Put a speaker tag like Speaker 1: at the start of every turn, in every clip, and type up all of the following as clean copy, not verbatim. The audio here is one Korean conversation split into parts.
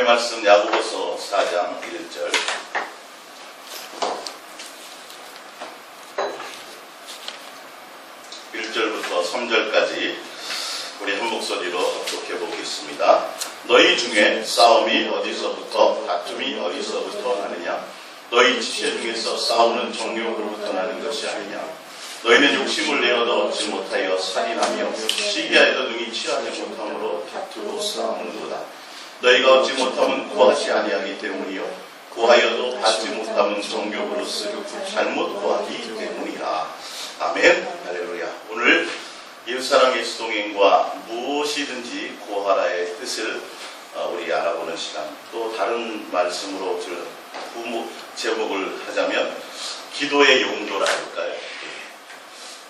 Speaker 1: 오늘의 말씀 야고보서 4장 1절 1절부터 3절까지 우리 한 목소리로 독해 보겠습니다. 너희 중에 싸움이 어디서부터 다툼이 어디서부터 나느냐? 너희 지체 중에서 싸우는 정욕으로부터 나는 것이 아니냐? 너희는 욕심을 내어도 얻지 못하여 살인하며 시기하여도 능히 취하지 못함으로 다투고 싸우는도다. 너희가 얻지 못하면 구하지 아니하기 때문이요 구하여도 받지 못하면 정욕으로서 잘못 구하기 때문이라. 아멘. 할렐루야. 오늘 이웃사랑 예수 동행과 무엇이든지 구하라의 뜻을 우리 알아보는 시간, 또 다른 말씀으로 제목을 하자면 기도의 용도라 할까요?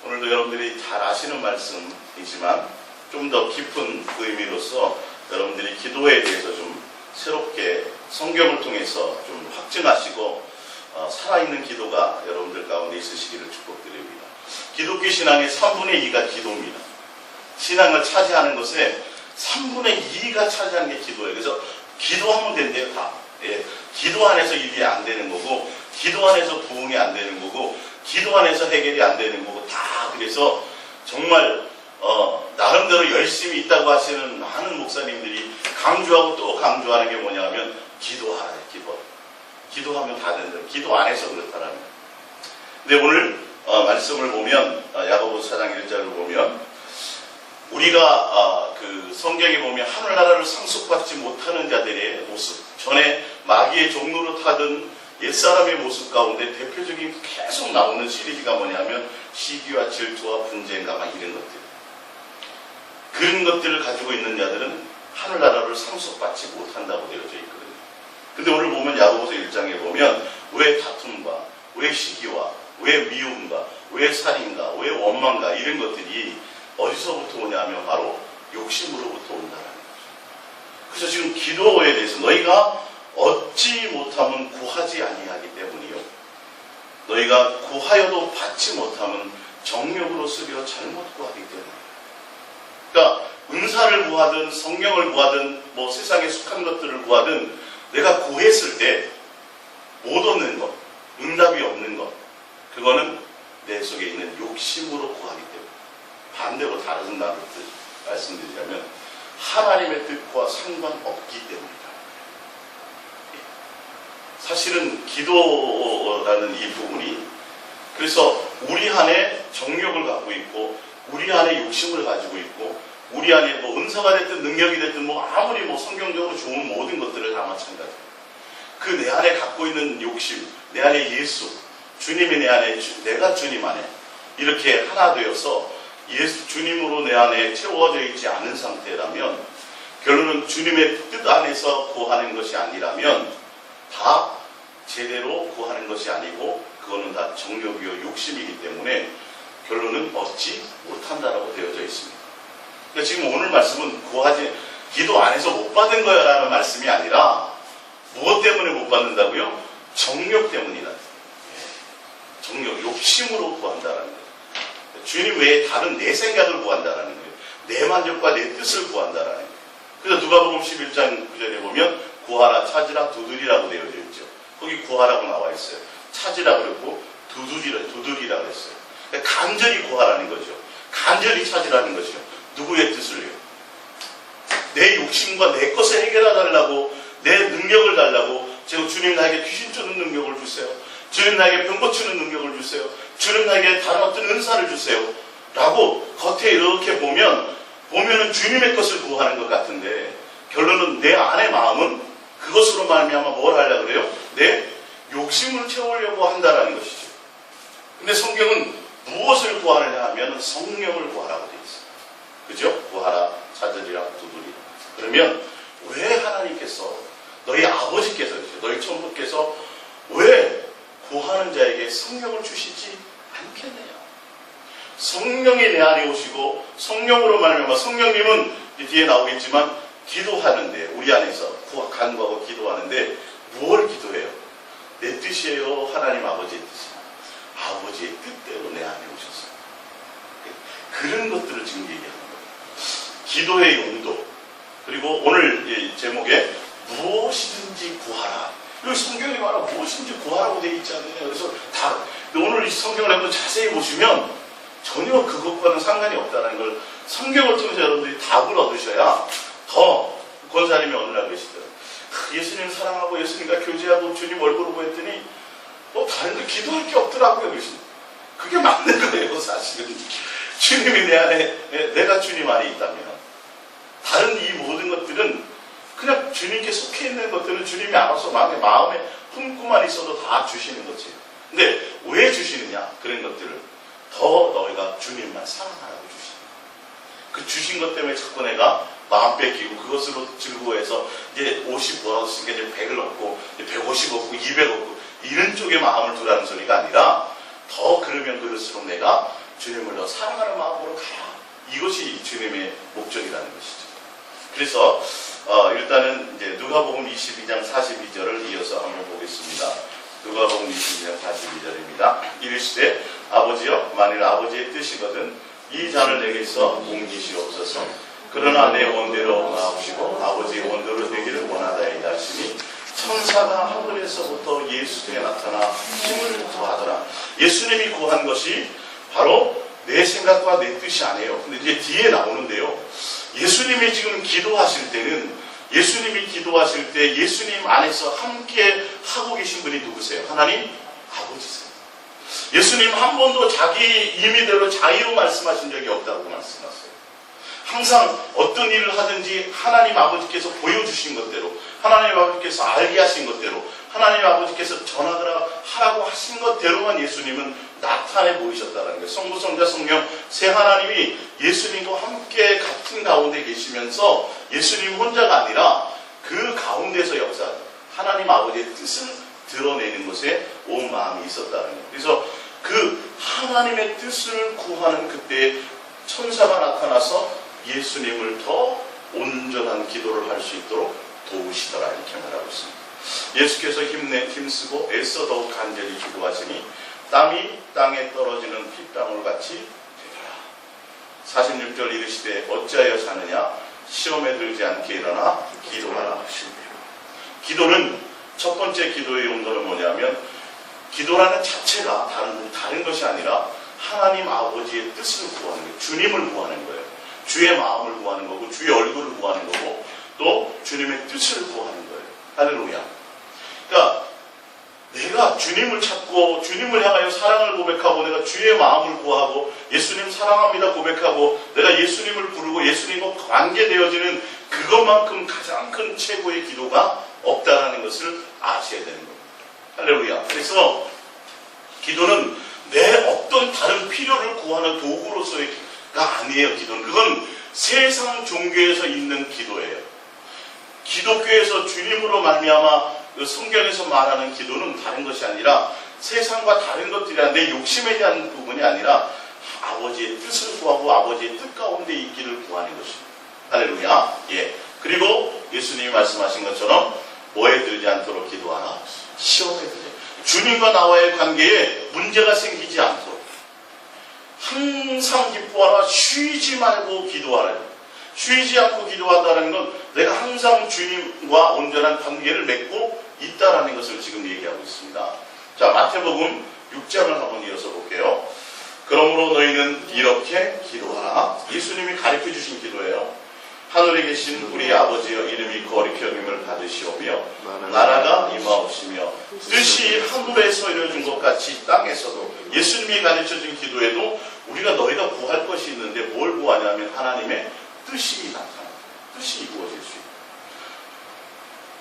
Speaker 1: 오늘도 여러분들이 잘 아시는 말씀이지만 좀 더 깊은 의미로서 여러분들이 기도에 대해서 좀 새롭게 성경을 통해서 좀 확증하시고 살아있는 기도가 여러분들 가운데 있으시기를 축복드립니다. 기독교 신앙의 3분의 2가 기도입니다. 신앙을 차지하는 것에 3분의 2가 차지하는 게 기도예요. 그래서 기도하면 된대요, 다. 예. 기도 안에서 일이 안 되는 거고, 기도 안에서 부흥이 안 되는 거고, 기도 안에서 해결이 안 되는 거고, 다 그래서 정말 나름대로 열심히 있다고 하시는 많은 목사님들이 강조하고 또 강조하는 게 뭐냐 하면 기도하라, 기도하면 다 된다. 기도 안에서 그렇다라는 거예요. 근데 오늘 말씀을 보면 야고보서 4장 1절을 보면 우리가 그 성경에 보면 하늘나라를 상속받지 못하는 자들의 모습, 전에 마귀의 종로로 타던 옛사람의 모습 가운데 대표적인 계속 나오는 시리즈가 뭐냐면 시기와 질투와 분쟁과 막 이런 것들. 그런 것들을 가지고 있는 자들은 하늘나라를 상속받지 못한다고 되어져 있거든요. 근데 오늘 보면 야고보서 1장에 보면 왜 다툼과 왜 시기와 왜 미움과 왜 살인과 왜 원망과 이런 것들이 어디서부터 오냐면 바로 욕심으로부터 온다는 거죠. 그래서 지금 기도에 대해서 너희가 얻지 못하면 구하지 아니하기 때문이요 너희가 구하여도 받지 못하면 정욕으로 쓰려 잘못 구하기 때문이에요. 그러니까 은사를 구하든 성령을 구하든 뭐 세상에 속한 것들을 구하든 내가 구했을 때 못 얻는 것, 응답이 없는 것, 그거는 내 속에 있는 욕심으로 구하기 때문에. 반대로 다른 말로 말씀드리자면 하나님의 뜻과 상관없기 때문이다. 사실은 기도라는 이 부분이 그래서 우리 안에 정욕을 갖고 있고 우리 안에 욕심을 가지고 있고 우리 안에 뭐 은사가 됐든 능력이 됐든 뭐 아무리 뭐 성경적으로 좋은 모든 것들을 다 마찬가지예요. 그 내 안에 갖고 있는 욕심, 내 안에 예수, 주님이 내 안에, 내가 주님 안에 이렇게 하나 되어서 예수 주님으로 내 안에 채워져 있지 않은 상태라면 결론은 주님의 뜻 안에서 구하는 것이 아니라면 다 제대로 구하는 것이 아니고 그거는 다 정욕이요 욕심이기 때문에 결론은 얻지 못한다라고 되어져 있습니다. 그러니까 지금 오늘 말씀은 기도 안에서 못 받은 거야 라는 말씀이 아니라 무엇 때문에 못 받는다고요? 정욕 때문이다. 정욕, 욕심으로 구한다라는 거예요. 주님 외에 다른 내 생각을 구한다라는 거예요. 내 만족과 내 뜻을 구한다라는 거예요. 그래서 누가복음 11장 9절에 보면 구하라, 찾으라, 두드리라고 되어져 있죠. 거기 구하라고 나와 있어요. 찾으라 그랬고 두드리라 그랬어요. 그러니까 간절히 구하라는 거죠. 간절히 찾으라는 거죠. 누구의 뜻을요? 내 욕심과 내 것을 해결해달라고, 내 능력을 달라고. 제가 주님 나에게 귀신 쫓는 능력을 주세요. 주님 나에게 병 고치는 능력을 주세요. 주님 나에게 다른 어떤 은사를 주세요. 라고 겉에 이렇게 보면은 주님의 것을 구하는 것 같은데 결론은 내 안의 마음은 그것으로 말미암아 뭘 하려고 그래요? 내 욕심을 채우려고 한다라는 것이죠. 근데 성경은 무엇을 구하느냐 하면 성령을 구하라고 되어 있어요. 그죠? 구하라, 찾으리라, 두드리라. 그러면 왜 하나님께서 너희 아버지께서 너희 천부께서 왜 구하는 자에게 성령을 주시지 않겠느냐? 성령이 내 안에 오시고 성령으로 말미암아 성령님은 뒤에 나오겠지만 기도하는데 우리 안에서 간구하고 기도하는데 무엇을 기도해요? 내 뜻이에요? 하나님 아버지의 뜻이에요? 아버지의 뜻대로 내 안에 오셨어요. 그런 것들을 지금 얘기하는 거예요. 기도의 용도. 그리고 오늘 제목에 무엇이든지 구하라. 여기 성경에 말하면 무엇이든지 구하라고 되어 있지 않느냐. 그래서 오늘 이 성경을 한번 자세히 보시면 전혀 그것과는 상관이 없다는 걸 성경을 통해서 여러분들이 답을 얻으셔야 더 권사님이 어느 날 그러시더라고요. 예수님 사랑하고 예수님과 교제하고 주님 얼굴 보고 했더니 다른 거 기도할 게 없더라고요. 그러십니다. 그게 맞는 거예요. 사실은 주님이 내 안에, 내가 주님 안에 있다면 다른 이 모든 것들은 그냥 주님께 속해 있는 것들은 주님이 알아서 마음에 품고만 있어도 다 주시는 거지. 근데 왜 주시느냐? 그런 것들을 더 너희가 주님만 사랑하라고 주시는 거예요. 그 주신 것 때문에 자꾸 내가 마음 뺏기고 그것으로 즐거워해서 이제 50 벌었으니까 이제 100을 얻고 150 얻고 200 얻고 이런 쪽에 마음을 두라는 소리가 아니라 더 그러면 그럴수록 내가 주님을 더 사랑하는 마음으로 가야. 이것이 주님의 목적이라는 것이죠. 그래서 일단은 이제 누가복음 22장 42절을 이어서 한번 보겠습니다. 누가복음 22장 42절입니다. 이르시되 아버지여 만일 아버지의 뜻이거든 이 잔을 내게서 옮기시옵소서. 그러나 내 원대로 마옵시고 아버지의 원대로 되기를 원하다이다 하시니 천사가 하늘에서부터 예수께 나타나 힘을 더하더라. 예수님이 구한 것이 바로 내 생각과 내 뜻이 아니에요. 근데 이제 뒤에 나오는데요. 예수님이 지금 기도하실 때는 예수님이 기도하실 때 예수님 안에서 함께 하고 계신 분이 누구세요? 하나님 아버지세요. 예수님 한 번도 자기 임의대로 자유로 말씀하신 적이 없다고 말씀하세요. 항상 어떤 일을 하든지 하나님 아버지께서 보여주신 것대로 하나님 아버지께서 알게 하신 것대로 하나님 아버지께서 전하라고 하신 것대로만 예수님은 나타내 보이셨다는 거예요. 성부, 성자, 성령 세 하나님이 예수님과 함께 같은 가운데 계시면서 예수님 혼자가 아니라 그 가운데서 역사하는 하나님 아버지의 뜻을 드러내는 것에 온 마음이 있었다는 거예요. 그래서 그 하나님의 뜻을 구하는 그때 천사가 나타나서 예수님을 더 온전한 기도를 할 수 있도록 도우시더라 이렇게 말하고 있습니다. 예수께서 힘쓰고 애써 더욱 간절히 기도하시니 땀이 땅에 떨어지는 핏방울 같이 되더라. 46절 이르시되 어찌하여 사느냐 시험에 들지 않게 일어나 기도하라 하시니라. 기도는 첫 번째 기도의 용도는 뭐냐면 기도라는 자체가 다른 것이 아니라 하나님 아버지의 뜻을 구하는 거예요. 주님을 구하는 거예요. 주의 마음을 구하는 거고 주의 얼굴을 구하는 거고 또 주님의 뜻을 구하는 거예요. 할렐루야. 그러니까 내가 주님을 찾고 주님을 향하여 사랑을 고백하고 내가 주의 마음을 구하고 예수님 사랑합니다 고백하고 내가 예수님을 부르고 예수님과 관계되어지는 그것만큼 가장 큰 최고의 기도가 없다라는 것을 아셔야 되는 겁니다. 할렐루야. 그래서 기도는 내 어떤 다른 필요를 구하는 도구로서의 가 아니에요. 기도는 그건 세상 종교에서 있는 기도예요. 기독교에서 주님으로 말미암아 성경에서 말하는 기도는 다른 것이 아니라 세상과 다른 것들이 아니라 내 욕심에 대한 부분이 아니라 아버지의 뜻을 구하고 아버지의 뜻 가운데 있기를 구하는 것입니다. 할렐루야. 예. 그리고 예수님이 말씀하신 것처럼 뭐에 들지 않도록 기도하라. 시험에 들지. 주님과 나와의 관계에 문제가 생기지 않도록 항상 기뻐하라. 쉬지 말고 기도하라. 쉬지 않고 기도한다는 건 내가 항상 주님과 온전한 관계를 맺고 있다라는 것을 지금 얘기하고 있습니다. 자, 마태복음 6장을 한번 이어서 볼게요. 그러므로 너희는 이렇게 기도하라. 예수님이 가르쳐 주신 기도예요. 하늘에 계신 우리 아버지여 이름이 거룩히 여김을 받으시오며 나라가 임하옵시며 뜻이 하늘에서 이루어진 것 같이 땅에서도 예수님이 가르쳐준 기도에도 우리가 너희가 구할 것이 있는데 뭘 구하냐면 하나님의 뜻이 나타납니다. 뜻이 이루어질 수 있다.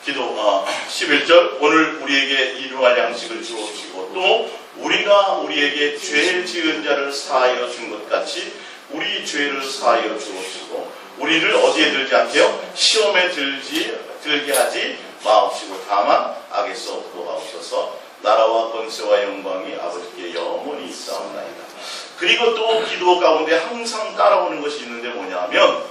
Speaker 1: 기도 11절 오늘 우리에게 일용할 양식을 주옵시고 또 우리가 우리에게 죄 지은 자를 사하여 준 것 같이 우리 죄를 사하여 주옵시고 우리를 어디에 들지 않게요? 시험에 들게 하지 마옵시고 다만 악에서 구하옵소서. 나라와 권세와 영광이 아버지께 영원히 있사옵나이다. 그리고 또 기도 가운데 항상 따라오는 것이 있는데 뭐냐면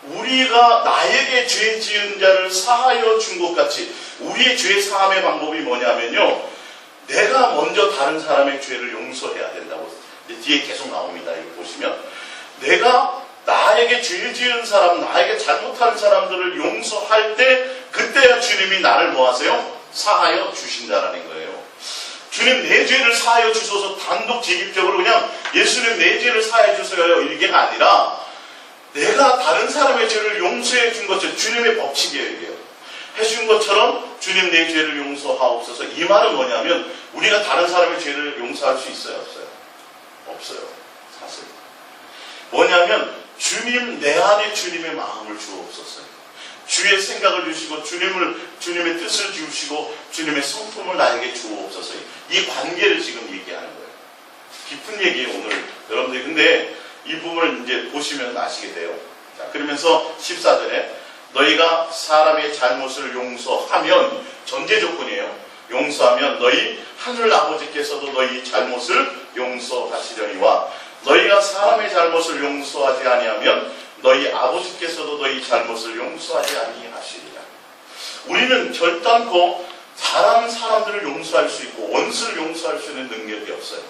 Speaker 1: 우리가 나에게 죄 지은 자를 사하여 준 것 같이 우리의 죄 사함의 방법이 뭐냐면요. 내가 먼저 다른 사람의 죄를 용서해야 된다고 뒤에 계속 나옵니다. 이거 보시면 내가 나에게 나에게 죄 지은 사람, 나에게 잘못한 사람들을 용서할 때 그때야 주님이 나를 뭐 하세요? 사하여 주신다라는 거예요. 주님 내 죄를 사하여 주소서 단독직입적으로 그냥 예수님 내 죄를 사하여 주세요 이게 아니라 내가 다른 사람의 죄를 용서해 준 것처럼 주님의 법칙이에요. 이게요. 해준 것처럼 주님 내 죄를 용서하옵소서. 이 말은 뭐냐면 우리가 다른 사람의 죄를 용서할 수 있어요? 없어요? 없어요. 사실 뭐냐면 주님 내 안에 주님의 마음을 주옵소서. 주의 생각을 주시고 주님의 뜻을 주시고 주님의 성품을 나에게 주옵소서. 이 관계를 지금 얘기하는 거예요. 깊은 얘기예요 오늘 여러분들. 근데 이 부분을 이제 보시면 아시게 돼요. 자, 그러면서 14절에 너희가 사람의 잘못을 용서하면 전제 조건이에요. 용서하면 너희 하늘 아버지께서도 너희 잘못을 용서하시려니와 너희가 사람의 잘못을 용서하지 아니하면 너희 아버지께서도 너희 잘못을 용서하지 아니하시리라. 우리는 결단코 다른 사람들을 용서할 수 있고 원수를 용서할 수 있는 능력이 없어요.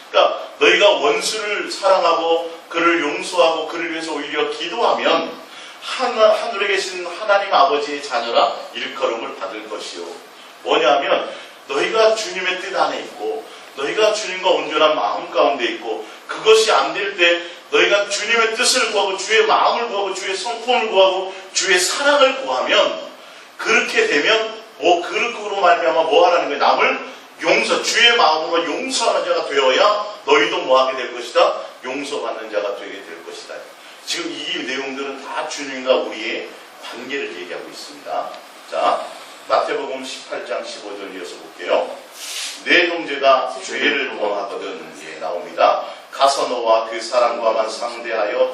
Speaker 1: 그러니까 너희가 원수를 사랑하고 그를 용서하고 그를 위해서 오히려 기도하면 하늘에 계신 하나님 아버지의 자녀라 일컬음을 받을 것이요. 뭐냐면 너희가 주님의 뜻 안에 있고 너희가 주님과 온전한 마음 가운데 있고 그것이 안 될 때 너희가 주님의 뜻을 구하고 주의 마음을 구하고 주의 성품을 구하고 주의 사랑을 구하면 그렇게 되면 그렇게로 말미암아 뭐 하라는 거예요? 남을 주의 마음으로 용서하는 자가 되어야 너희도 뭐 하게 될 것이다? 용서받는 자가 되게 될 것이다. 지금 이 내용들은 다 주님과 우리의 관계를 얘기하고 있습니다. 자, 마태복음 18장 15절 이어서 볼게요. 내 형제가 죄를 범하거든 나옵니다. 가서 너와 그 사람과만 상대하여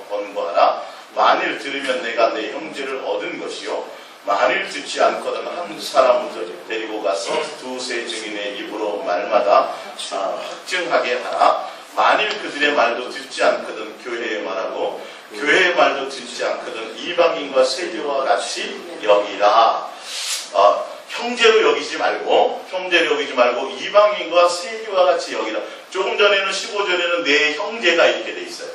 Speaker 1: 번거하라. 만일 들으면 내가 내 형제를 얻은 것이요 만일 듣지 않거든 한 사람을 데리고 가서 두세 증인의 입으로 말마다 확증하게 하라. 만일 그들의 말도 듣지 않거든 교회의 말하고 교회의 말도 듣지 않거든 이방인과 세리와 같이 여기라. 형제로 여기지 말고 이방인과 세리와 같이 여기라. 조금 전에는 15절에는 내 형제가 이렇게 돼 있어요.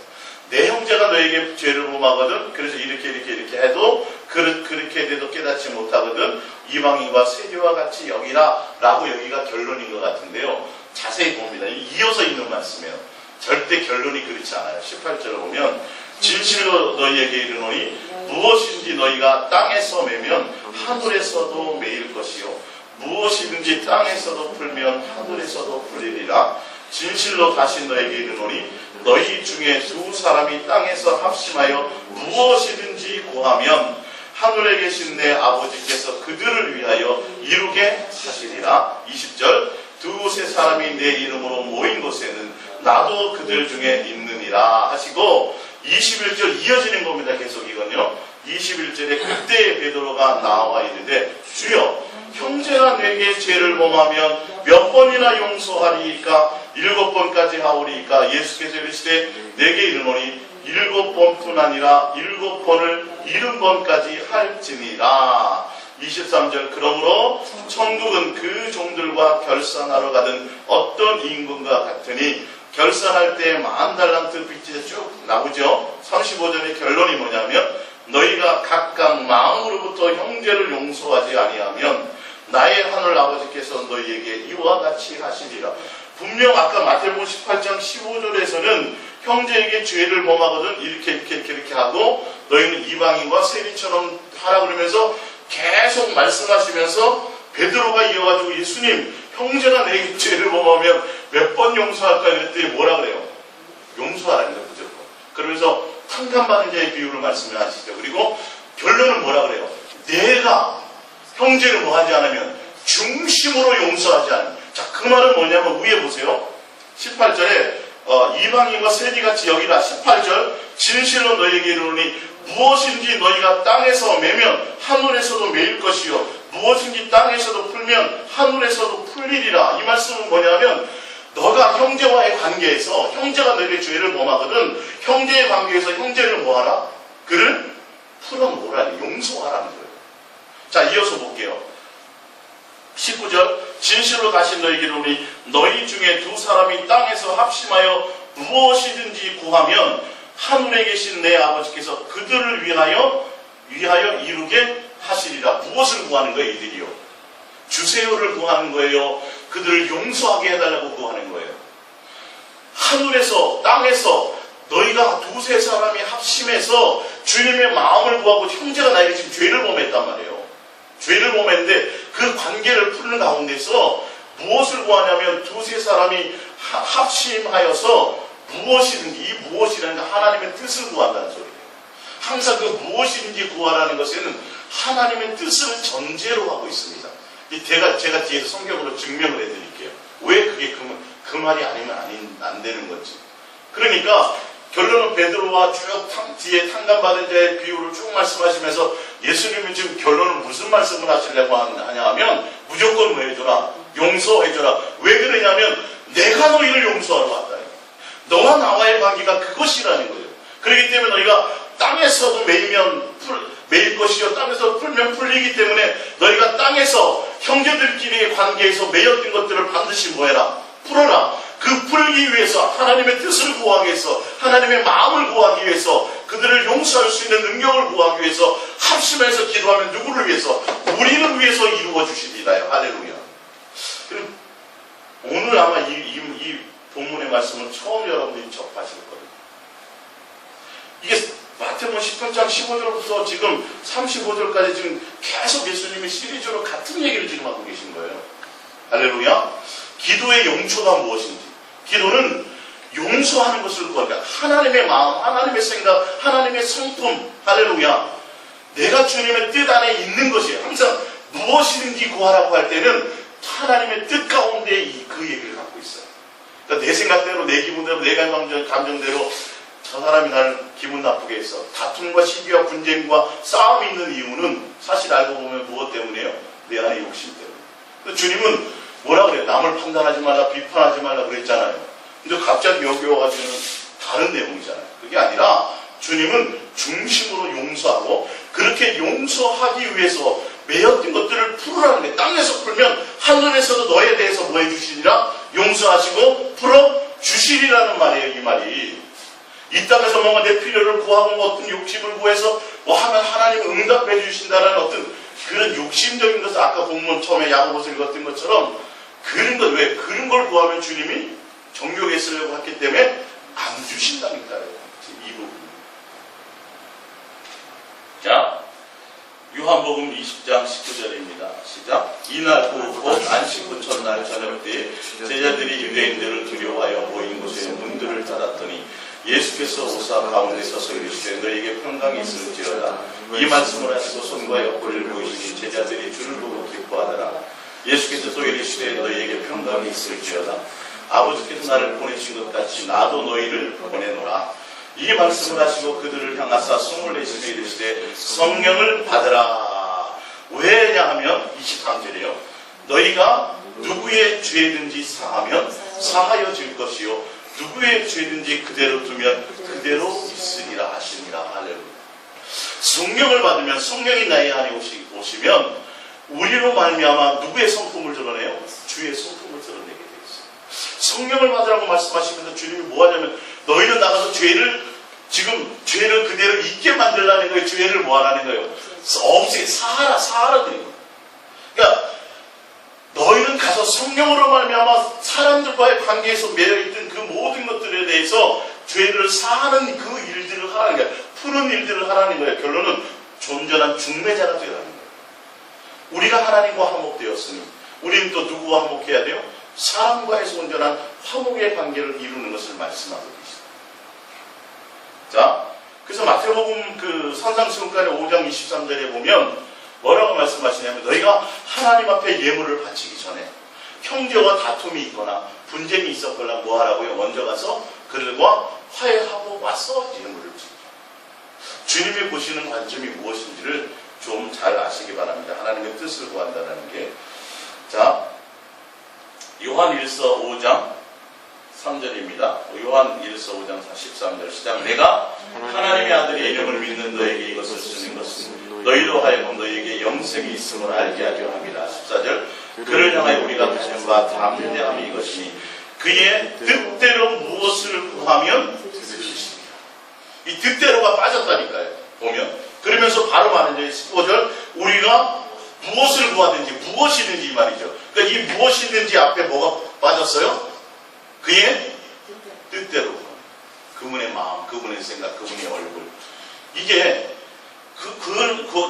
Speaker 1: 내 형제가 너에게 죄를 범하거든 그래서 이렇게 해도 그렇게 돼도 깨닫지 못하거든 이방인과 세리와 같이 여기라 라고 여기가 결론인 것 같은데요. 자세히 봅니다. 이어서 있는 말씀이에요. 절대 결론이 그렇지 않아요. 18절을 보면 진실로 너희에게 이르노니 무엇인지 너희가 땅에서 매면 하늘에서도 매일 것이요 무엇이든지 땅에서도 풀면 하늘에서도 풀리리라. 진실로 다시 너희에게 이르노니 너희 중에 두 사람이 땅에서 합심하여 무엇이든지 구하면 하늘에 계신 내 아버지께서 그들을 위하여 이루게 하시리라. 20절 두세 사람이 내 이름으로 모인 곳에는 나도 그들 중에 있느니라 하시고 21절 이어지는 겁니다. 계속 이건요. 21절에 그때 베드로가 나와 이르되 주여 형제가 내게 죄를 범하면 몇 번이나 용서하리이까 7번까지 하오리이까. 예수께서 이르시되 내게 이르노니 7번뿐 아니라 7번을 70번까지 할지니라. 23절 그러므로 천국은 그 종들과 결산하러 가던 어떤 임금과 같으니 결산할 때 10,000달란트 빚이 쭉 나오죠. 35절의 결론이 뭐냐면 너희가 각각 마음으로부터 형제를 용서하지 아니하면 나의 하늘 아버지께서 너희에게 이와 같이 하시리라. 분명 아까 마태복음 18장 15절에서는 형제에게 죄를 범하거든 이렇게 하고 너희는 이방인과 세리처럼 하라 그러면서 계속 말씀하시면서 베드로가 이어가지고 예수님 형제가 내게 죄를 범하면 몇 번 용서할까 이랬더니 뭐라 그래요? 용서하라는 거예요. 무조건. 그러면서 탕감받은 자의 비유를 말씀하시죠. 그리고 결론은 뭐라 그래요? 내가 형제를 뭐 하지 않으면 중심으로 용서하지 않으면. 자, 그 말은 뭐냐면 위에 보세요. 18절에 이방인과 세리같이 여기라. 18절 진실로 너희에게 이르노니 무엇인지 너희가 땅에서 매면 하늘에서도 매일 것이요 무엇인지 땅에서도 풀면 하늘에서도 풀리리라. 이 말씀은 뭐냐면 너가 형제와의 관계에서 형제가 너에게 죄를 범하거든 형제의 관계에서 형제를 뭐하라? 그를 풀어놓으라. 용서하라는 거예요. 자, 이어서 볼게요. 19절 진실로 다시 너희에게 이르노니 너희 중에 두 사람이 땅에서 합심하여 무엇이든지 구하면 하늘에 계신 내 아버지께서 그들을 위하여 이루게 하시리라. 무엇을 구하는 거예요? 이들이요. 주세요를 구하는 거예요. 그들을 용서하게 해달라고 구하는 거예요. 하늘에서 땅에서 너희가 두세 사람이 합심해서 주님의 마음을 구하고, 형제가 나에게 지금 죄를 범했단 말이에요. 죄를 범했는데 그 관계를 푸는 가운데서 무엇을 구하냐면 두세 사람이 합심하여서 무엇이든지, 이 무엇이라는 게 하나님의 뜻을 구한다는 소리예요. 항상 그 무엇이든지 구하라는 것에는 하나님의 뜻을 전제로 하고 있습니다. 제가 뒤에서 성경으로 증명을 해드릴게요. 왜 그게 그 말이 아니면 안 되는 건지. 그러니까 결론은 베드로와 쭉 뒤에 탕감받은 자의 비유를 쭉 말씀하시면서 예수님이 지금 결론은 무슨 말씀을 하시려고 하냐 하면 무조건 뭐 해줘라? 용서해줘라. 왜 그러냐면 내가 너희를 용서하러 왔다. 너와 나와의 관계가 그것이라는 거예요. 그렇기 때문에 너희가 땅에서도 매일 것이요 땅에서 풀면 풀리기 때문에 너희가 땅에서 형제들끼리의 관계에서 매였던 것들을 반드시 뭐해라? 풀어라. 그 풀기 위해서, 하나님의 뜻을 구하기 위해서, 하나님의 마음을 구하기 위해서, 그들을 용서할 수 있는 능력을 구하기 위해서 합심해서 기도하면 누구를 위해서? 우리를 위해서 이루어 주시리라요. 할렐루야. 오늘 아마 이 본문의 말씀을 처음 여러분들이 접하실 거예요. 이게 마태복음 10장 15절부터 지금 35절까지 지금 계속 예수님이 시리즈로 같은 얘기를 지금 하고 계신 거예요. 할렐루야. 기도의 용초가 무엇인지. 기도는 용서하는 것을 구하니까 하나님의 마음, 하나님의 생각, 하나님의 성품. 할렐루야. 내가 주님의 뜻 안에 있는 것이에요. 항상 무엇이든지 구하라고 할 때는 하나님의 뜻 가운데 그 얘기를 갖고 있어요. 그러니까 내 생각대로, 내 기분대로, 내 감정대로 저 사람이 나를 기분 나쁘게 했어. 다툼과 시기와 분쟁과 싸움이 있는 이유는 사실 알고 보면 무엇 때문이에요? 내 안에 욕심 때문에. 근데 주님은 뭐라 그래요? 남을 판단하지 말라, 비판하지 말라 그랬잖아요. 근데 갑자기 여기 와가지고는 다른 내용이잖아요. 그게 아니라 주님은 중심으로 용서하고, 그렇게 용서하기 위해서 매였던 것들을 풀으라는 거예요. 땅에서 풀면 하늘에서도 너에 대해서 뭐 해주시리라? 용서하시고 풀어주시리라는 말이에요. 이 말이. 이 땅에서 뭔가 내 필요를 구하고 어떤 욕심을 구해서 뭐 하면 하나님은 응답해 주신다는 어떤 그런 욕심적인 것을, 아까 본문 처음에 야고보서 읽었던 것처럼 그런 것, 왜 그런 걸 구하면 주님이 정욕에 쓰려고 했기 때문에 안 주신다니까요. 이 부분. 자, 요한복음 20장 19절입니다. 시작. 이날 곧 안식구 첫날 저녁 때에 제자들이 유대인들을 두려워하여 모인 곳에 문들을 닫았더니 예수께서 오사 가운데 서서 이르시되 너희에게 평강이 있을지어다. 이 말씀을 하시고 손과 옆구리를 보이시니 제자들이 주를 보고 기뻐하더라. 예수께서 또 이르시되 너희에게 평강이 있을지어다. 아버지께서 나를 보내신 것 같이 나도 너희를 보내노라. 이 말씀을 하시고 그들을 향하사 숨을 내쉬며 이르시되 성령을 받으라. 왜냐하면 23절이에요. 너희가 누구의 죄든지 사하면 사하여질 것이요 누구의 죄든지 그대로 두면 그대로 있으리라 하시니라. 할렐루야. 성령을 받으면, 성령이 나의 안에 오시면 우리로 말미암아 누구의 성품을 드러내요? 주의 성품을 드러내게 되어 있어요. 성령을 받으라고 말씀하시면서 주님이 뭐 하냐면 너희는 나가서 죄를 그대로 있게 만들라는 거예요. 죄를 뭐 하라는 거예요? 없이 사하라 드린 거예요. 그러니까 너희는 가서 성령으로 말미암아 사람들과의 관계에서 매여있던 그 모든 것들에 대해서 죄를 사하는 그 일들을 하라는 거예요. 푸는 일들을 하라는 거예요. 결론은 존전한 중매자가 되라는 거예요. 우리가 하나님과 화목되었으니 우리는 또 누구와 화목해야 돼요? 사람과에서 온전한 화목의 관계를 이루는 것을 말씀하고 계십니다. 자, 그래서 마태복음 그 산상수훈간의 5장 23절에 보면 뭐라고 말씀하시냐면 너희가 하나님 앞에 예물을 바치기 전에 형제와 다툼이 있거나 분쟁이 있었거나 뭐 하라고요? 먼저 가서 그들과 화해하고 와서 예물을 드리라. 주님이 보시는 관점이 무엇인지를 좀 잘 아시기 바랍니다. 하나님의 뜻을 구한다는 게. 자, 요한1서 5장 3절입니다. 요한1서 5장 13절 시작. 내가 하나님의 아들의 이름을 믿는 너에게 이것을 쓰는 것은 너희로 하여금 너희에게 영생이 있음을 알게 하려 합니다. 14절. 그를 향하여 우리가 가진 바 담대함이 이것이니 그의 뜻대로 무엇을 구하면 들으시리라. 이 뜻대로가 빠졌다니까요. 보면. 그러면서 바로 말하는 15절 우리가 무엇을 구하든지 무엇이든지 이 말이죠. 그러니까 이 무엇이든지 앞에 뭐가 빠졌어요? 그의 뜻대로. 그분의 마음, 그분의 생각, 그분의 얼굴. 이게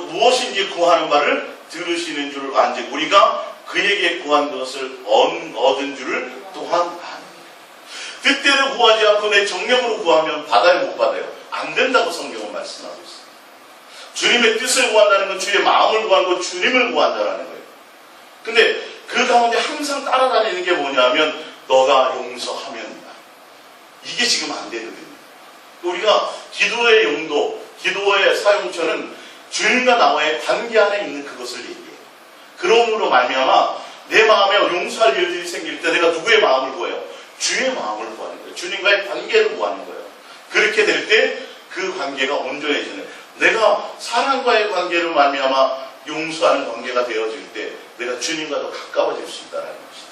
Speaker 1: 무엇인지 구하는 바를 들으시는 줄 안지 우리가 그에게 구한 것을 얻은 줄을 또한 압니다. 뜻대로 구하지 않고 내 정력으로 구하면 받아요, 못 받아요? 안 된다고 성경은 말씀하고 있어요. 주님의 뜻을 구한다는 건 주의 마음을 구한 거, 주님을 구한다는 거예요. 근데 그 가운데 항상 따라다니는 게 뭐냐면 너가 용서하면 이게 지금 안 되거든요. 우리가 기도의 용도, 기도의 사용처는 주님과 나와의 관계 안에 있는 그것을 얘기해요. 그러므로 말미암아 내 마음에 용서할 일들이 생길 때 내가 누구의 마음을 구해요? 주의 마음을 구하는 거예요. 주님과의 관계를 구하는 거예요. 그렇게 될 때 그 관계가 온전해지는, 내가 사랑과의 관계를 말미암아 용서하는 관계가 되어질 때 내가 주님과도 가까워질 수 있다는 것이죠.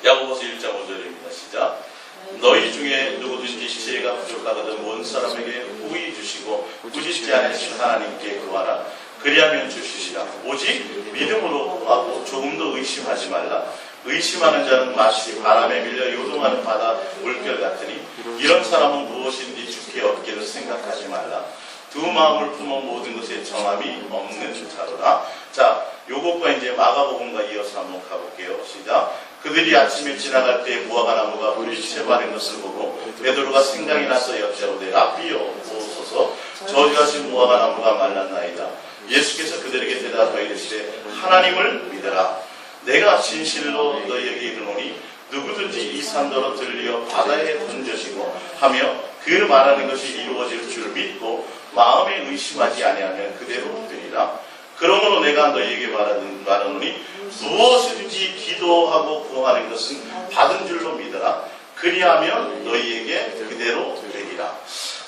Speaker 1: 야고보서 1장 5절입니다. 시작. 너희 중에 누구든지 지혜가 부족하거든 온 사람에게 후히 주시고 꾸짖지 않으신 하나님께 구하라. 그리하면 주시리라. 오직 믿음으로 구하고 조금도 의심하지 말라. 의심하는 자는 마치 바람에 밀려 요동하는 바다 물결 같으니 이런 사람은 무엇인지 주께 얻기를 생각하지 말라. 두 마음을 품어 모든 것에 정함이 없는 자로다. 자, 요것과 이제 마가복음과 이어서 한번 가볼게요. 시작. 그들이 아침에 지나갈 때 무화과 나무가 물리채 마른 것을 보고 베드로가 생각이 나서 여짜오되 라비여 보소서 저주하신 무화과 나무가 말랐나이다. 예수께서 그들에게 대답하여 이르시되 하나님을 믿으라. 내가 진실로 너희에게 이르노니 누구든지 이 산더러 들려 바다에 던져지고 하며 그 말하는 것이 이루어질 줄 믿고 마음에 의심하지 아니하면 그대로 되리라. 그러므로 내가 너희에게 말하노니 무엇이든지 기도하고 구하는 것은 받은 줄로 믿어라. 그리하면 너희에게 그대로 되리라.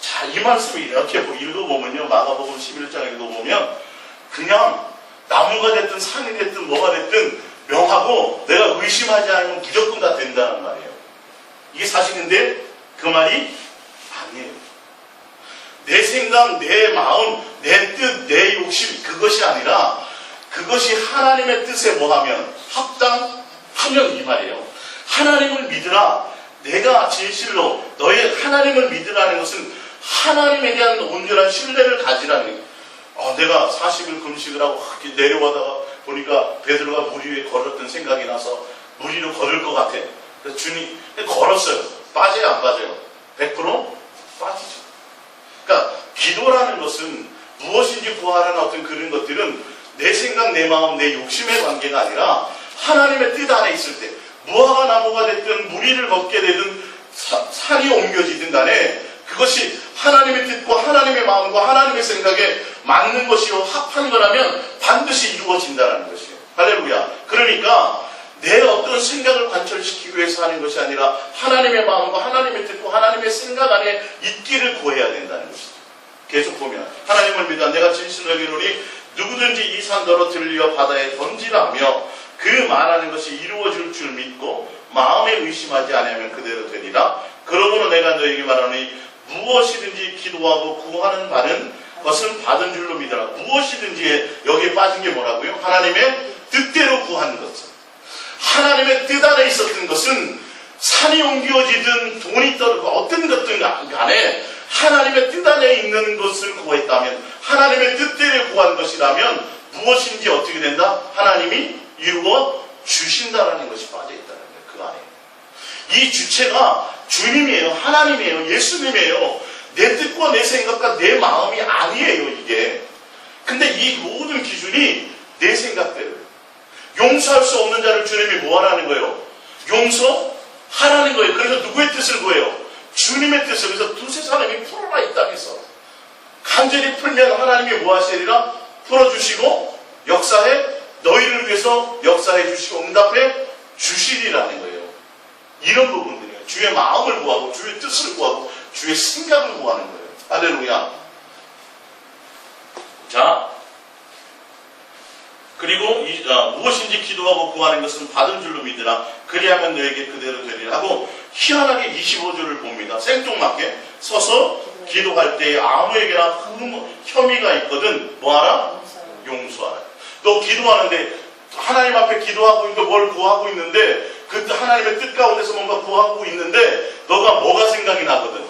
Speaker 1: 자, 이 말씀을 이렇게 읽어보면요, 마가복음 11장 읽어보면 그냥 나무가 됐든 산이 됐든 뭐가 됐든 명하고 내가 의심하지 않으면 무조건 다 된다는 말이에요. 이게 사실인데 그 말이 아니에요. 내 생각, 내 마음, 내 뜻, 내 욕심, 그것이 아니라 그것이 하나님의 뜻에 뭐하면 합당하면 이 말이에요. 하나님을 믿으라. 내가 진실로 너의 하나님을 믿으라는 것은 하나님에 대한 온전한 신뢰를 가지라는 거예요. 내가 40일 금식을 하고 내려가다가 보니까 베드로가 물 위에 걸었던 생각이 나서 물 위로 걸을 것 같아. 그래서 주님 걸었어요. 빠져요, 안 빠져요? 100% 빠지죠. 그러니까 기도라는 것은 무엇인지 구하라는 어떤 그런 것들은 내 생각, 내 마음, 내 욕심의 관계가 아니라 하나님의 뜻 안에 있을 때 무화과 나무가 됐든 물 위를 걷게 되든 산이 옮겨지든 간에 그것이 하나님의 뜻과 하나님의 마음과 하나님의 생각에 맞는 것이요 합한 거라면 반드시 이루어진다는 것이에요. 할렐루야. 그러니까 내 어떤 생각을 관철시키기 위해서 하는 것이 아니라 하나님의 마음과 하나님의 뜻과 하나님의 생각 안에 있기를 구해야 된다는 것이죠. 계속 보면 하나님을 믿어 내가 진실로 이르노니 누구든지 이 산더러 들려 바다에 던지라며 그 말하는 것이 이루어질 줄 믿고 마음에 의심하지 않으면 그대로 되리라. 그러므로 내가 너에게 말하노니 무엇이든지 기도하고 구하는 바는 것은 받은 줄로 믿어라. 무엇이든지 여기에 빠진 게 뭐라고요? 하나님의 뜻대로 구하는 것은. 하나님의 뜻 안에 있었던 것은 산이 옮겨지든 돈이 떨어지고 어떤 것든 간에 하나님의 뜻 안에 있는 것을 구했다면 하나님의 뜻대로 구한 것이라면 무엇인지 어떻게 된다? 하나님이 이루어 주신다라는 것이 빠져있다는 거예요. 그 안에. 이 주체가 주님이에요. 하나님이에요. 예수님이에요. 내 뜻과 내 생각과 내 마음이 아니에요. 이게. 근데 이 모든 기준이 내 생각대로예요. 용서할 수 없는 자를 주님이 뭐하라는 거예요? 용서하라는 거예요. 그래서 누구의 뜻을 구해요? 주님의 뜻을. 그래서 두세 사람이 풀어라 이 땅에서. 간절히 풀면 하나님이 뭐하시리라? 풀어주시고 역사해 너희를 위해서 역사해 주시고 응답해 주시리라는 거예요. 이런 부분들이에요. 주의 마음을 구하고 주의 뜻을 구하고 주의 생각을 구하는 거예요. 할렐루야. 자, 그리고 무엇인지 기도하고 구하는 것은 받은 줄로 믿으라. 그리하면 너에게 그대로 되리라 하고 희한하게 25절을 봅니다. 생뚱맞게 서서 기도할 때에 아무에게나 혐의가 있거든 뭐하라? 용서하라. 너 기도하는데 하나님 앞에 기도하고 있고 뭘 구하고 있는데 그 하나님의 뜻 가운데서 뭔가 구하고 있는데 너가 뭐가 생각이 나거든.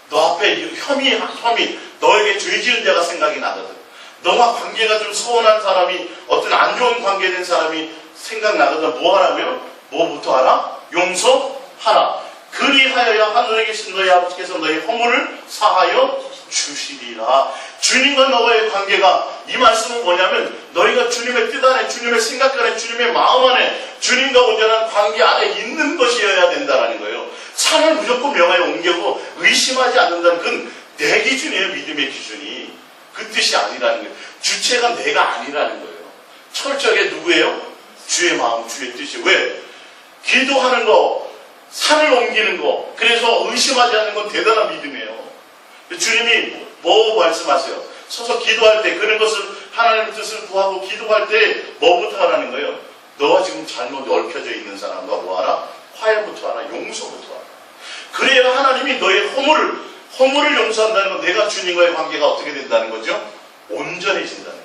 Speaker 1: 너 앞에 혐의 너에게 죄 지은 자가 생각이 나거든. 너와 관계가 좀 서운한 사람이 어떤 안 좋은 관계된 사람이 생각나거든. 뭐 하라고요? 뭐부터 하라? 용서하라. 그리하여야 하늘에 계신 너희 아버지께서 너희 허물을 사하여 주시리라. 주님과 너와의 관계가 이 말씀은 뭐냐면 너희가 주님의 뜻 안에 주님의 생각 안에 주님의 마음 안에 주님과 온전한 관계 안에 있는 것이어야 된다는 거예요. 산을 무조건 명하에 옮겨고 의심하지 않는다는 그건 내 기준이에요. 믿음의 기준이. 그 뜻이 아니라는 거예요. 주체가 내가 아니라는 거예요. 철저하게 누구예요? 주의 마음, 주의 뜻이. 왜? 기도하는 거, 산을 옮기는 거, 그래서 의심하지 않는 건 대단한 믿음이에요. 주님이 뭐 말씀하세요? 서서 기도할 때 그런 것을 하나님의 뜻을 구하고 기도할 때 뭐부터 하라는 거예요? 너와 지금 잘못 얽혀져 있는 사람과 뭐하라? 화해부터 하라, 용서부터 하라. 그래야 하나님이 너의 허물을 용서한다는 건 내가 주님과의 관계가 어떻게 된다는 거죠? 온전해진다는 거예요.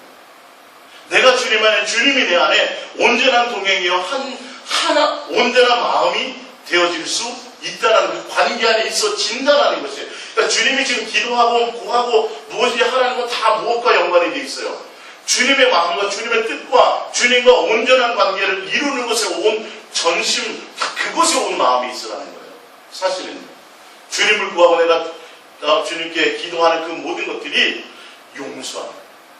Speaker 1: 내가 주님 안에, 주님이 내 안에 온전한 동행이요 온전한 마음이 되어질 수 있다는 그 관계 안에 있어진다는 것이에요. 그러니까 주님이 지금 기도하고 구하고 무엇이 하라는 건 다 무엇과 연관이 되어 있어요? 주님의 마음과 주님의 뜻과 주님과 온전한 관계를 이루는 것에 온 전심, 그것에 온 마음이 있으라는 거예요. 사실은 주님을 구하고 내가 주님께 기도하는 그 모든 것들이 용서하는,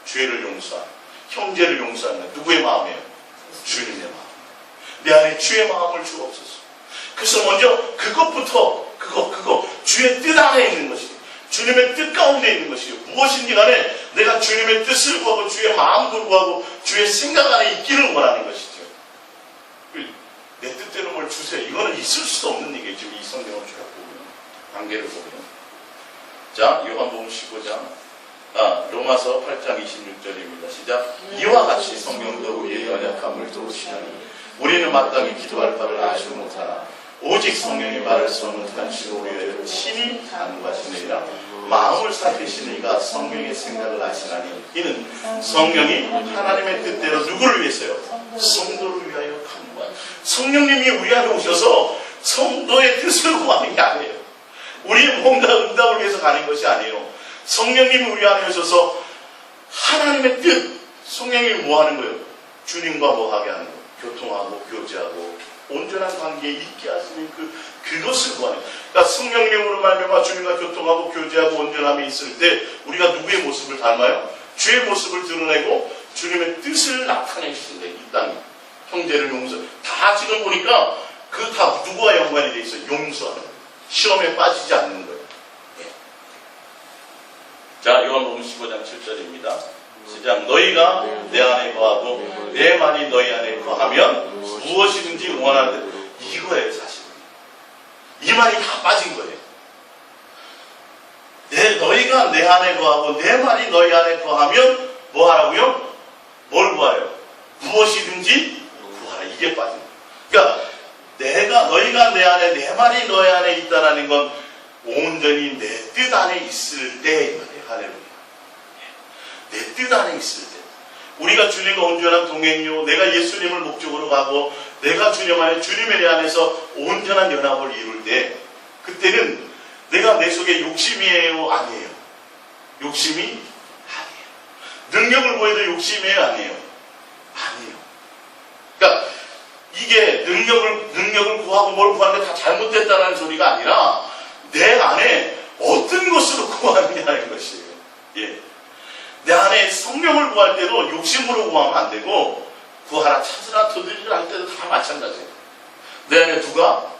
Speaker 1: 죄를 용서하는, 형제를 용서하는 누구의 마음이에요? 주님의 마음. 내 안에 주의 마음을 주옵소서. 그래서 먼저 그것부터 그거 주의 뜻 안에 있는 것이에요. 주님의 뜻 가운데 있는 것이에요. 무엇인지 간에 내가 주님의 뜻을 구하고 주의 마음을 구하고 주의 생각 안에 있기를 원하는 것이죠. 내 뜻대로 뭘 주세요. 이거는 있을 수도 없는 얘기죠. 이 성경을 쭉 보면, 관계를 보면. 자, 요한복음 15장, 로마서 8장 26절입니다. 시작. 이와 같이 성경도 우리의 연약함을 도우시나니 우리는 마땅히 기도할 바를 알지 못하나 오직 성령이 말할 수 없는 탄식으로 우리를 친히 안과시느니라. 마음을 살피시는 이가 성령의 생각을 아시나니 이는 성령이 하나님의 뜻대로 누구를 위해서요? 성도를 위하여 간구하니. 성령님이 우리 안에 오셔서 성도의 뜻을 구하는 게 아니에요. 우리의 뭔가 응답을 위해서 가는 것이 아니에요. 성령님이 우리 안에 오셔서 하나님의 뜻, 성령님이 뭐 하는 거예요? 주님과 뭐 하게 하는 거예요? 교통하고 교제하고 온전한 관계에 있게 하시는 그것을 구하는 거예요. 그러니까 성령님으로 말미암아 주님과 교통하고 교제하고 온전함이 있을 때 우리가 누구의 모습을 닮아요? 주의 모습을 드러내고 주님의 뜻을 나타내시는데 이 땅에 형제를 용서. 다 지금 보니까 그 다 누구와 연관이 돼 있어요? 용서하는 거예요. 시험에 빠지지 않는 거예요. 네. 자, 요한복음 15장 7절입니다. 시작. 너희가 내 안에 거하고 내 말이 너희 안에 거하면 무엇이든지 원하는 대로. 이거예요, 사실. 이 말이 다 빠진 거예요. 너희가 내 안에 거하고 내 말이 너희 안에 거하면 뭐 하라고요? 뭘 구하요? 무엇이든지 구하라. 이게 빠진 거예요. 그러니까 너희가 내 안에, 내 말이 너희 안에 있다라는 건 온전히 내 뜻 안에 있을 때, 할렐루야. 내 뜻 안에 있을 때. 우리가 주님과 온전한 동행요, 내가 예수님을 목적으로 가고, 내가 주님 안에, 주님의 내 안에서 온전한 연합을 이룰 때, 그때는 내가 내 속에 욕심이에요? 아니에요? 욕심이 아니에요. 능력을 보여도 욕심이에요? 아니에요? 아니에요. 그러니까, 이게 능력을 구하고 뭘 구하는 게 다 잘못됐다는 소리가 아니라 내 안에 어떤 것으로 구하느냐는 것이에요. 예. 내 안에 성령을 구할 때도 욕심으로 구하면 안 되고 구하라 찾으라 두드리라 할 때도 다 마찬가지예요. 내 안에 누가?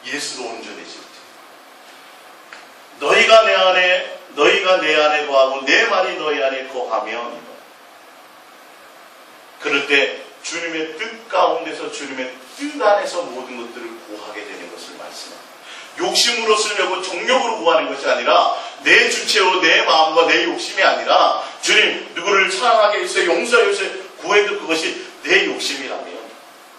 Speaker 1: 예수로 온전해질 때. 너희가 내 안에 거하고 내 말이 너희 안에 거하면 그럴 때 주님의 뜻 가운데서 주님의 뜻 안에서 모든 것들을 구하게 되는 것을 말씀합니다. 욕심으로 쓰려고 정욕으로 구하는 것이 아니라 내 주체로 내 마음과 내 욕심이 아니라 주님 누구를 사랑하게 해주세요, 용서해 주세요, 구해도 그것이 내 욕심이라면,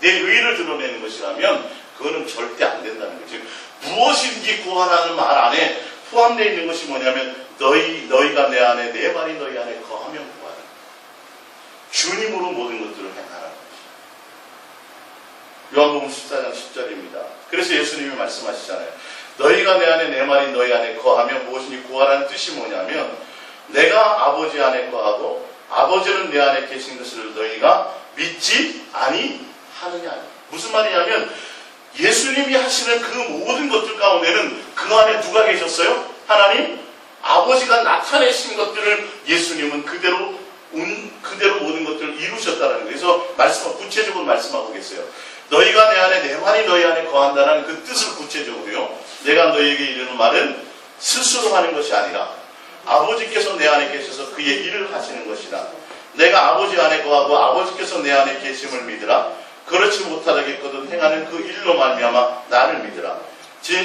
Speaker 1: 내 의를 드러내는 것이라면 그거는 절대 안 된다는 거죠. 무엇인지 구하라는 말 안에 포함되어 있는 것이 뭐냐면 너희가 내 안에, 내 말이 너희 안에 거하면 구하라. 주님으로 모든 것들을 행하라는 것이죠. 요한복음 14장 10절입니다. 그래서 예수님이 말씀하시잖아요. 너희가 내 안에, 내 말이 너희 안에 거하면 무엇인지 구하라는 뜻이 뭐냐면 내가 아버지 안에 거하고 아버지는 내 안에 계신 것을 너희가 믿지 아니하느냐. 무슨 말이냐면 예수님이 하시는 그 모든 것들 가운데는 그 안에 누가 계셨어요? 하나님 아버지가 나타내신 것들을 예수님은 그대로 모든 것들을 이루셨다는 거예요. 그래서 구체적으로 말씀하고 계세요. 너희가 내 안에, 내 말이 너희 안에 거한다는 그 뜻을 구체적으로요. 내가 너희에게 이르는 말은 스스로 하는 것이 아니라 아버지께서 내 안에 계셔서 그의 일을 하시는 것이다. 내가 아버지 안에 거하고 아버지께서 내 안에 계심을 믿으라. 그렇지 못하다겠거든 행하는 그 일로 말미암아 나를 믿으라.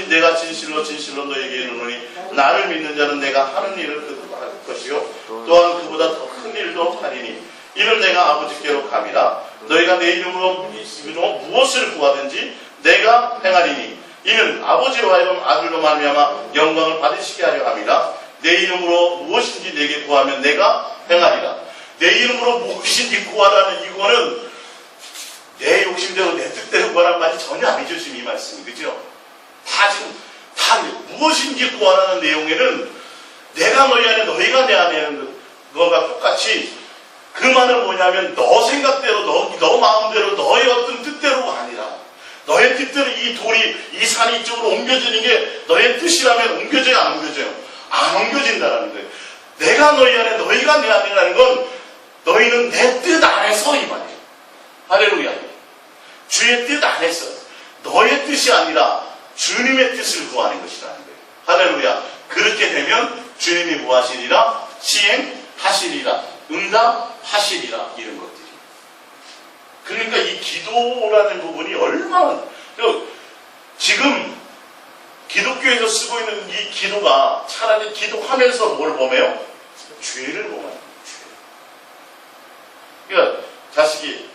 Speaker 1: 내가 진실로 너에게 이르노니 나를 믿는 자는 내가 하는 일을 그도 할 것이요 또한 그보다 더 큰 일도 하리니 이는 내가 아버지께로 감이라. 너희가 내 이름으로 무엇을 구하든지 내가 행하리니 이는 아버지로 하여금 아들로 말미암아 영광을 받으시게 하려 함이라. 내 이름으로 무엇인지 내게 구하면 내가 행하리라. 내 이름으로 무엇인지 구하라는 이거는 내 욕심대로 내 뜻대로 구하라는 말이 전혀 아니죠. 지금 이 말씀이. 그죠? 다 무엇인지 구하라는 내용에는 내가 너희 안에, 너희가 내 안에 있는 거가 똑같이 그 말은 뭐냐면 너 생각대로, 너 마음대로, 너의 어떤 뜻대로가 아니라 너의 뜻대로 이 돌이, 이 산이 이쪽으로 옮겨지는 게 너의 뜻이라면 옮겨져요, 안 옮겨져요? 안 옮겨진다라는 거예요. 내가 너희 안에, 너희가 내 안에라는 건 너희는 내 뜻 안에서 이 말이에요. 할렐루야. 주의 뜻 안에서 너의 뜻이 아니라 주님의 뜻을 구하는 것이라는 거예요. 할렐루야. 그렇게 되면 주님이 무하시리라? 시행하시리라. 응답하시리라. 이런 것들이. 그러니까 이 기도라는 부분이 얼마나 지금 기독교에서 쓰고 있는 이 기도가 차라리 기도하면서 뭘 범해요? 죄를 범하는 거예요. 그러니까 자식이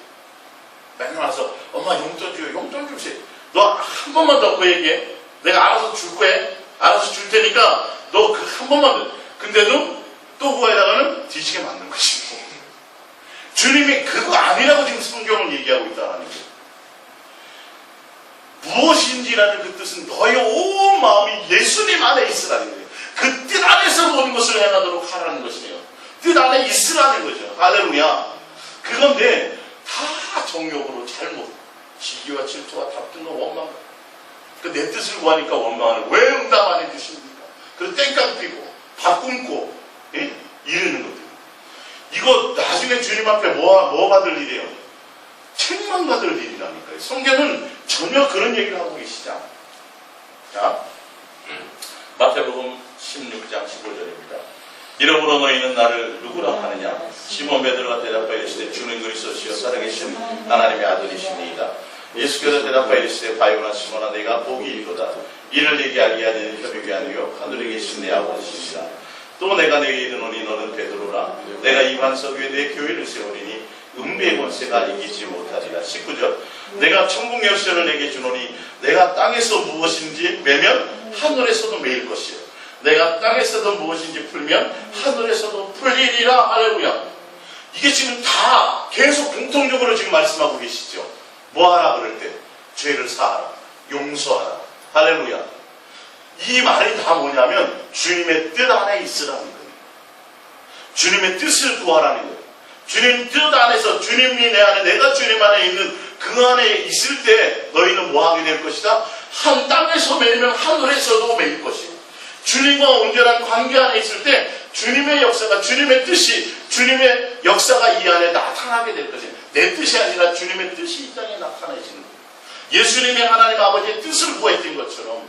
Speaker 1: 맨날 와서 엄마 용돈 줘요. 용돈 주세요. 너 한 번만 더 그 얘기해. 내가 알아서 줄 거야. 알아서 줄 테니까 너 그 한 번만 더. 근데도 또 그거에다가는 뒤지게 만든 것이고. 주님이 그거 아니라고 지금 성경을 얘기하고 있다는 거예요. 무엇인지라는 그 뜻은 너의 온 마음이 예수님 안에 있으라는 거예요. 그 뜻 안에서 모든 것을 행하도록 하라는 것이에요. 뜻 안에 있으라는 거죠. 할렐루야. 그건데 다 정욕으로 잘못, 시기와 질투와 다툼과 원망. 내 뜻을 구하니까 원망하는. 왜 응답 안 해주십니까? 그리고 땡깡 피고 밥 굶고 이러는 것들. 이거 나중에 주님 앞에 뭐 받을 일이에요? 책망 받을 일이라니까요. 성경은 전혀 그런 얘기를 하고 계시지 않아요. 자, 마태복음 16장 15절입니다. 이러므로 너희는 나를 누구라 하느냐? 시몬 베드로가 대답하여 이르시되 주는 그리스도시요 살아계신 하나님의 아들이시니이다. 예수께서 대답하여 이르시되 바요나 시몬아 내가 복이 있도다. 이를 얘기하기 아니는 협육이 아니요 하늘에 계신 내 아버지시니라. 또 내가 내게 이르노니 너는 베드로라. 내가 이 반석 위에 내 교회를 세우리니 음배의 권세가 이기지 못하리라. 19절. 내가 천국 열쇠를 내게 주노니 내가 땅에서 무엇인지 매면 하늘에서도 매일 것이요 내가 땅에서도 무엇인지 풀면 하늘에서도 풀리리라. 할렐루야. 이게 지금 다 계속 공통적으로 지금 말씀하고 계시죠. 뭐하라 그럴 때? 죄를 사하라. 용서하라. 할렐루야. 이 말이 다 뭐냐면 주님의 뜻 안에 있으라는 거예요. 주님의 뜻을 구하라는 거예요. 주님 뜻 안에서 주님이 내 안에, 내가 주님 안에 있는 그 안에 있을 때 너희는 뭐하게 될 것이다? 한 땅에서 매이면 하늘에서도 매일 것이고 주님과 온전한 관계 안에 있을 때 주님의 역사가, 주님의 뜻이, 주님의 역사가 이 안에 나타나게 될 것이에요. 내 뜻이 아니라 주님의 뜻이 이 땅에 나타나시는 거예요. 예수님의 하나님 아버지의 뜻을 구했던 것처럼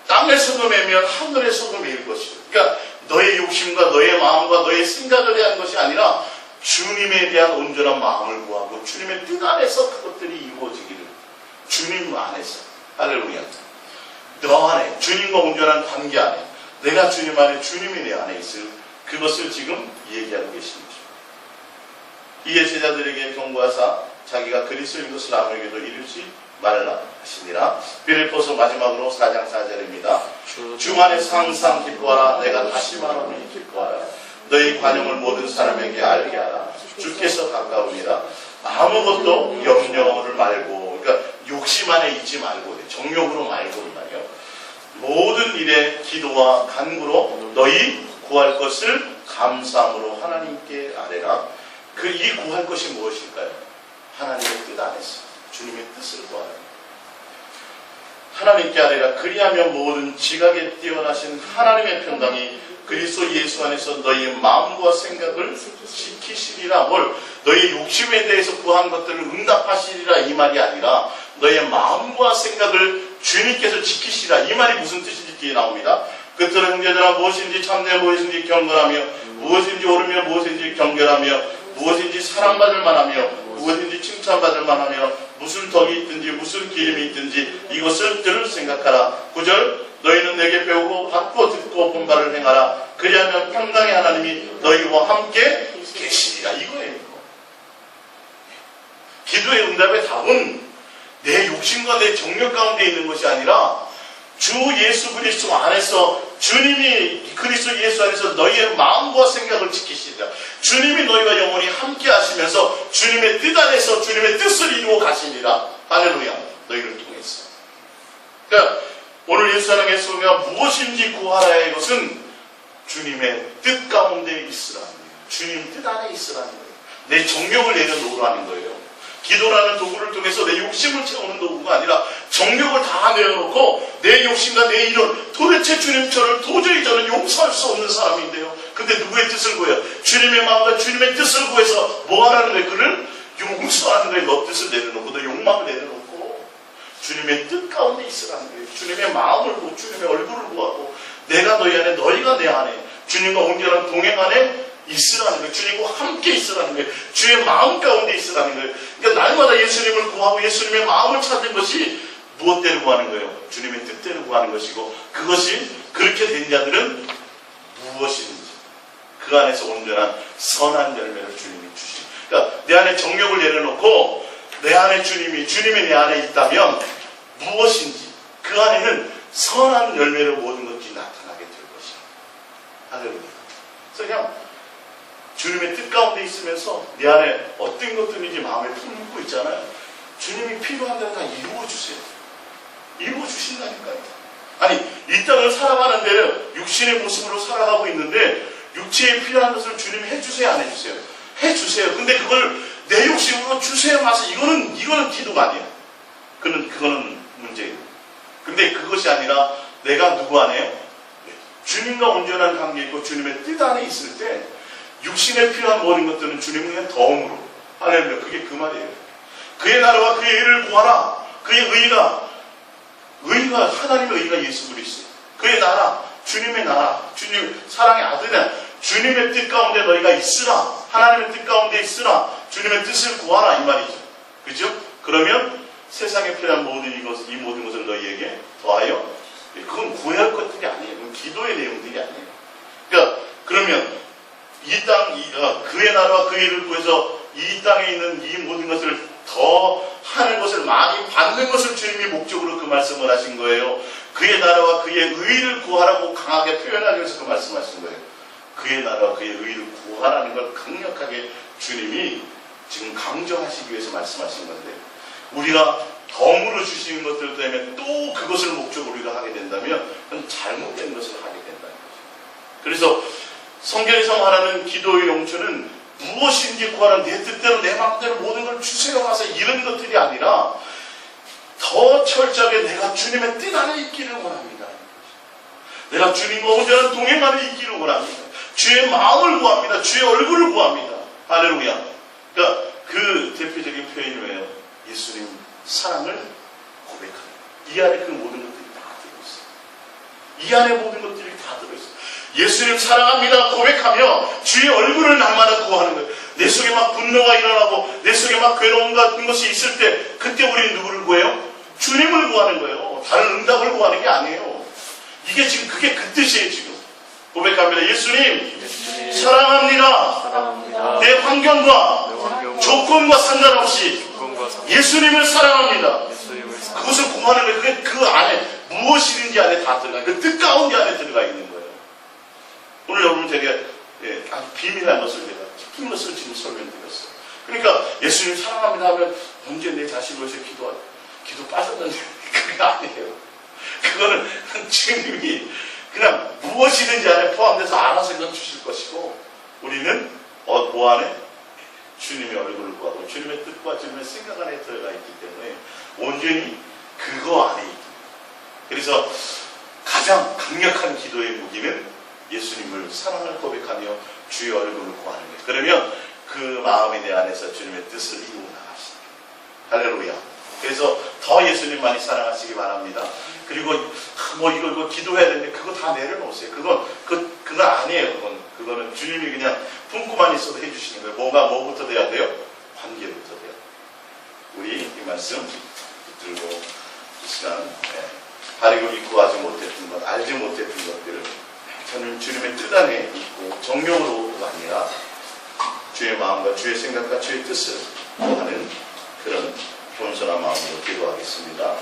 Speaker 1: 땅에서도 매면 하늘에서도 매일 것이고. 그러니까 너의 욕심과 너의 마음과 너의 생각을 대한 것이 아니라 주님에 대한 온전한 마음을 구하고 주님의 뜻 안에서 그것들이 이루어지기를. 주님 안에서. 할렐루야. 너 안에, 주님과 온전한 관계 안에, 내가 주님 안에, 주님이 내 안에 있을 그것을 지금 얘기하고 계신 거죠. 이에 제자들에게 경고하사 자기가 그리스도인 것을 아무에게도 이르지 말라 하시니라. 빌립보서 마지막으로 4장 4절입니다. 주 안에서 항상 기뻐하라. 내가 다시 말하노니 기뻐하라. 너희 관용을 모든 사람에게 알게 하라. 주께서 가까우니라. 아무것도 염려를 말고, 그러니까 욕심 안에 있지 말고, 정욕으로 말고 말이요. 모든 일에 기도와 간구로 너희 구할 것을 감사함으로 하나님께 아뢰라. 이 구할 것이 무엇일까요? 하나님의 뜻 안에서 주님의 뜻을 구하라. 하나님께 아뢰라. 그리하면 모든 지각에 뛰어나신 하나님의 평강이 그리스도 예수 안에서 너희의 마음과 생각을 지키시리라. 뭘? 너희의 욕심에 대해서 구한 것들을 응답하시리라 이 말이 아니라 너희의 마음과 생각을 주님께서 지키시라 이 말이 무슨 뜻인지 뒤에 나옵니다. 그들은 형제들아 무엇인지 참되 무엇인지 경건하며 무엇인지 옳으며 무엇인지 경결하며 무엇인지 사랑받을 만하며 무엇인지 칭찬받을 만하며 무슨 덕이 있든지 무슨 기름이 있든지 이것을 들을 생각하라. 9절 너희는 내게 배우고 받고 듣고 본 바를 행하라. 그리하면 평강의 하나님이 너희와 함께 계시리라. 이거예요. 기도의 응답의 답은 내 욕심과 내 정욕 가운데 있는 것이 아니라 주 예수 그리스도 안에서 주님이 그리스도 예수 안에서 너희의 마음과 생각을 지키시리라. 주님이 너희와 영원히 함께 하시면서 주님의 뜻 안에서 주님의 뜻을 이루어 가시리라. 할렐루야. 너희를 통해서. 그러니까 오늘 예수사랑의 우리가 무엇인지 구하라의 것은 주님의 뜻 가운데 있으라는 거예요. 주님 뜻 안에 있으라는 거예요. 내 정욕을 내려놓으라는 거예요. 기도라는 도구를 통해서 내 욕심을 채우는 도구가 아니라 정욕을 다 내어놓고 내 욕심과 내 일은 도대체 주님 도저히 저는 용서할 수 없는 사람인데요. 근데 누구의 뜻을 구해요? 주님의 마음과 주님의 뜻을 구해서 뭐 하라는 거예요? 그를 용서하는 거예요. 너 뜻을 내려놓고 너 욕망을 내려놓고 주님의 뜻 가운데 있으라는 거예요. 주님의 마음을 보고 주님의 얼굴을 보고 내가 너희 안에 너희가 내 안에 주님과 온전한 동행 안에 있으라는 거예요. 주님과 함께 있으라는 거예요. 주의 마음 가운데 있으라는 거예요. 그러니까 날마다 예수님을 구하고 예수님의 마음을 찾는 것이 무엇대로 구하는 거예요? 주님의 뜻대로 구하는 것이고 그것이 그렇게 된 자들은 무엇인지 그 안에서 온전한 선한 열매를 주님이 주시. 그러니까 내 안에 정욕을 내려놓고 내 안에 주님이 내 안에 있다면 무엇인지 그 안에는 선한 열매로 모든 것이 나타나게 될 것이야. 할렐루야. 그래서 그냥 주님의 뜻 가운데 있으면서 내 안에 어떤 것들인지 마음에 품고 있잖아요. 주님이 필요한 대로 다 이루어주세요. 이루어주신다니까요. 아니 이 땅을 살아가는 데는 육신의 모습으로 살아가고 있는데 육체에 필요한 것을 주님이 해주세요 안 해주세요? 해주세요. 근데 그걸 내 욕심으로 주세요 하서 이거는 기도가 아니에요. 그거는 문제예요. 근데 그것이 아니라 내가 누구 안에요? 주님과 온전한 관계 있고 주님의 뜻 안에 있을 때 육신에 필요한 모든 것들은 주님은 그냥 덤으로. 할렐루야. 그게 그 말이에요. 그의 나라와 그의 의를 구하라. 그의 의가 하나님의 의가 예수 그리스도. 그의 나라, 주님의 나라, 주님 사랑의 아들이야. 주님의 뜻 가운데 너희가 있으라. 하나님의 뜻 가운데 있으라. 주님의 뜻을 구하라 이 말이죠. 그죠? 그러면 세상에 필요한 이 모든 것을 너희에게 더하여. 그건 구해야 할 것들이 아니에요. 그건 기도의 내용들이 아니에요. 그러니까 그러면 그의 나라와 그의 일을 구해서 이 땅에 있는 이 모든 것을 더 하는 것을 많이 받는 것을 주님이 목적으로 그 말씀을 하신 거예요. 그의 나라와 그의 의를 구하라고 강하게 표현하기 위해서 그 말씀하신 거예요. 그의 나라와 그의 의를 구하라는 걸 강력하게 주님이 지금 강조하시기 위해서 말씀하신 건데 우리가 덤으로 주시는 것들 때문에 또 그것을 목적으로 우리가 하게 된다면 그건 잘못된 것을 하게 된다는 거죠. 그래서 성경에서 말하는 기도의 용처는 무엇인지 구하는 내 뜻대로 내 마음대로 모든 걸 주세요 하서 이런 것들이 아니라 더 철저하게 내가 주님의 뜻 안에 있기를 원합니다. 내가 주님과 온전한 동행 안에 있기를 원합니다. 주의 마음을 구합니다. 주의 얼굴을 구합니다. 할렐루야. 그러니까 그 대표적인 표현이 뭐예요? 예수님 사랑을 고백합니다. 이 안에 그 모든 것들이 다 들어있어요. 이 안에 모든 것들이 다 들어있어요. 예수님 사랑합니다 고백하며 주의 얼굴을 날마다 구하는 거예요. 내 속에 막 분노가 일어나고 내 속에 막 괴로움 같은 것이 있을 때 그때 우리는 누구를 구해요? 주님을 구하는 거예요. 다른 응답을 구하는 게 아니에요. 이게 지금 그게 그 뜻이에요. 지금 고백합니다. 예수님 사랑합니다. 내 환경과 조건과 상관없이
Speaker 2: 조건과 상관
Speaker 1: 예수님을 사랑합니다.
Speaker 2: 예수님을
Speaker 1: 그것을 구하는 거예요. 그게 그 안에 무엇이든지 안에 다 들어가, 그 뜻 가운데 안에 들어가 있는 거예요. 오늘 여러분 되게 아주 비밀한 것을 제가 깊은 것을 지금 설명드렸어요. 그러니까 예수님 사랑합니다 하면 언제 내 자신을 위해서 기도 빠졌는데 그게 아니에요. 그거는 주님이 그냥 무엇이든지 안에 포함돼서 알아서 그냥 주실 것이고, 우리는 뭐 안에? 주님의 얼굴을 구하고 주님의 뜻과 주님의 생각 안에 들어가 있기 때문에 온전히 그거 안에 있습니다. 그래서 가장 강력한 기도의 무기는 예수님을 사랑을 고백하며 주의 얼굴을 구하는 거예요. 그러면 그 마음이 내 안에서 주님의 뜻을 이루어 나가십니다. 할렐루야. 그래서 더 예수님만이 사랑하시기 바랍니다. 그리고 뭐 이거 기도해야 되는데 그거 다 내려놓으세요. 그건 아니에요. 그거는 주님이 그냥 품고만 있어도 해주시는 거예요. 뭐부터 돼야 돼요? 관계부터 돼요. 우리 이 말씀 들고 이 시간 바르고 믿고 하지 못했던 것, 알지 못했던 것들을 저는 주님의 뜻 안에 있고 정령으로가 아니라 주의 마음과 주의 생각과 주의 뜻을 구하는 그런 겸손한 마음으로 기도하겠습니다.